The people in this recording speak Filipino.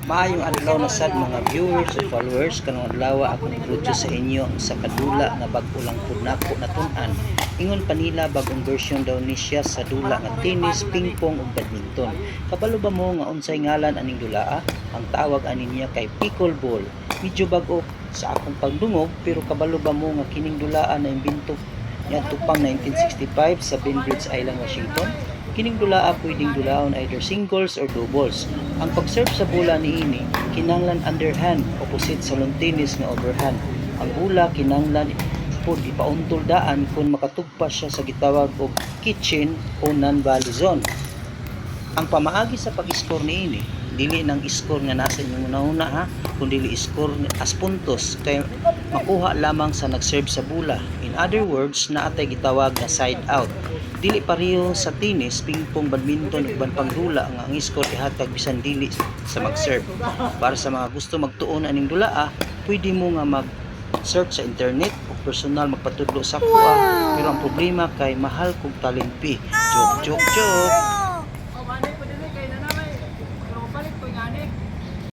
Maayong adlaw na sad mga viewers o followers, kanang adlaw akong introduce sa inyo ang sa kadula nga bag-o lang pud nako natun-an. Ingon pa nila bagong version daw ni siya sa dula nga tennis, ping-pong ug badminton. Kabalo ba mo nga unsay ngalan aning dulaa? Ang tawag ani niya kay pickleball. Medyo bag-o sa akong pagdungog pero kabalo ba mo nga kining dulaa na imbento niadto pang 1965 sa Bainbridge Island, Washington? Kining dulaa pwedeng dulaon either singles or doubles. Ang pag-serve sa bola niini kinahanglan underhand opposite sa lawn tennis nga overhand. Ang bola kinahanglan pud ipauntol daan kung makatugpa siya sa gitawag og kitchen o non-volley zone. Ang pamaagi sa pag-score niini dili nang score nga nasa inyong una ha, kundi score as puntos kay makuha lamang sa nag-serve sa bola. In other words, naatay gitawag na side out. Dili pareho sa tennis, ping-pong, badminton ug ban pangdula nga ang score ihatag bisan dili sa mag-serve. Para sa mga gusto magtuon aning dulaa, pwede mo nga mag-search sa internet o personal magpatudlo sa kuha. Pero ang problema kay mahal kog talimpi. Joke.